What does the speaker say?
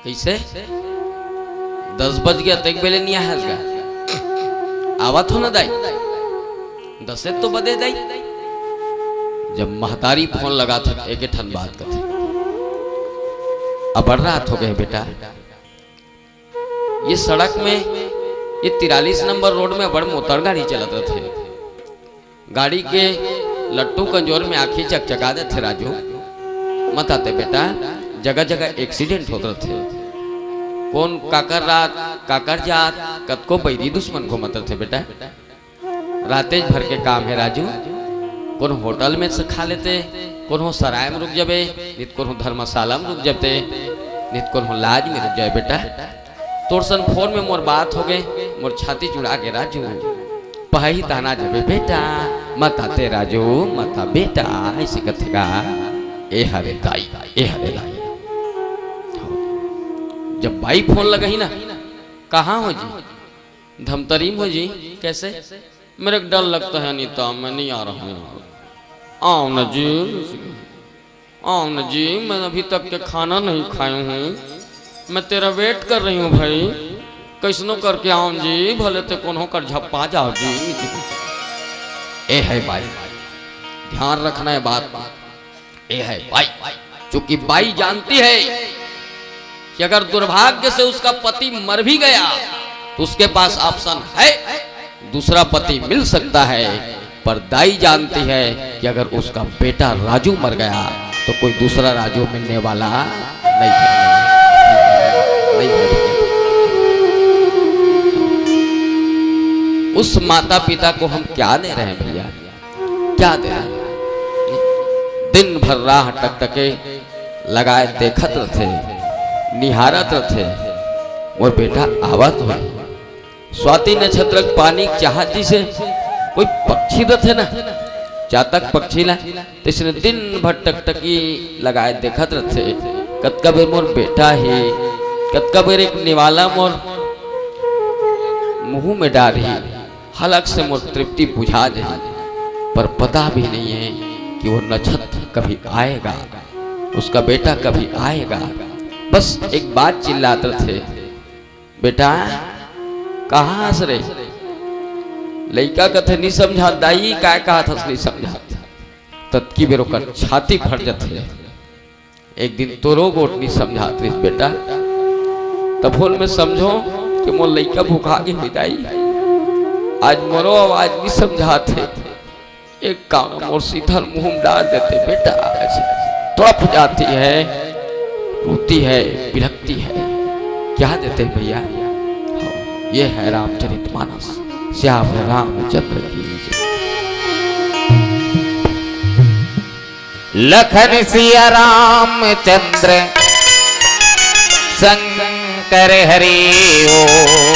कैसे 10 बज गया तक बेले नहीं आया आवत हो ना दाई 10 तो बदे दाई। जब महतारी फोन लगा था एक ठन बात करते अब रात हो गए बेटा। ये सड़क में ये 43 नंबर रोड में बड़ मोटर गाड़ी चलते थे। गाड़ी के लट्टू कंजोर में आंखें चकचका दे थे राजू मत आते बेटा। जगह जगह एक्सीडेंट होते थे। कौन काकर रात काकर जात कद को बैरी दुश्मन घूमत थे बेटा। रातेज भर के काम है राजू। कौन होटल में से खा लेते कौन हो सराय में रुक जाबे नित कौन हो धर्मशाला में रुक जाते नित कौन हो लाज में रुक जाए बेटा। तोर सन फोन में मोर बात हो गए मोर छाती जुड़ा के राजू पही ताना जाबे बेटा मत आते राजू मत आ बेटा ऐसे कथेगा ए हरे दाई ए हरे दाई। जब बाई फोन लगाई ना कहाँ हो जी धमतरी हो जी कैसे मेरे को डर लगता है अनीता मैं नहीं आ रहा हूँ। आओ न जी मैं अभी तक के खाना नहीं खाई हूँ। मैं तेरा वेट कर रही हूँ भाई कैसनो करके आओ जी भले ते कौन होकर झप्पा जाओ जी। ए है भाई ध्यान रखना है बात ए है भाई। चूंकि बाई जानती है कि अगर दुर्भाग्य से उसका पति मर भी गया तो उसके पास ऑप्शन है दूसरा पति मिल सकता है। पर दाई जानती है कि अगर उसका बेटा राजू मर गया तो कोई दूसरा राजू मिलने वाला नहीं है। उस माता पिता को हम क्या दे रहे हैं भैया क्या दे रहे हैं। दिन भर राह टकटके लगाए देखत थे निहारत थे और बेटा आवाज हुआ स्वाति नक्षत्र पानी चाहती से कोई पक्षी रथे ना चातक पक्षी ला तो इसने दिन भर टकटकी लगाए देखत रथे। कतका बेर मोर बेटा ही कतका बेर एक निवाला मोर मुंह में डाली हलक से मोर तृप्ति बुझा दे। पर पता भी नहीं है कि वो नक्षत्र कभी आएगा उसका बेटा कभी आएगा। बस एक बात चिल्लाते थे बेटा कहाँ हंस रहे लड़का कथे नहीं समझा दाई क्या कहा था नहीं समझा तत्की बेरो कर छाती फट जाते। एक दिन तोरो गोट नहीं समझाते बेटा तब बोल में समझो कि मोर लड़का भूखा के हुई दाई आज मोरो आवाज नहीं समझाते एक काम मोर सीधा मुंह में डाल देते बेटा ऐसे तड़प जाती है रोती है बिलखती है क्या देते भैया। ये है रामचरितमानस श्याम रामचंद्र की लखन सिया रामचंद्र शंकर हरि ओ।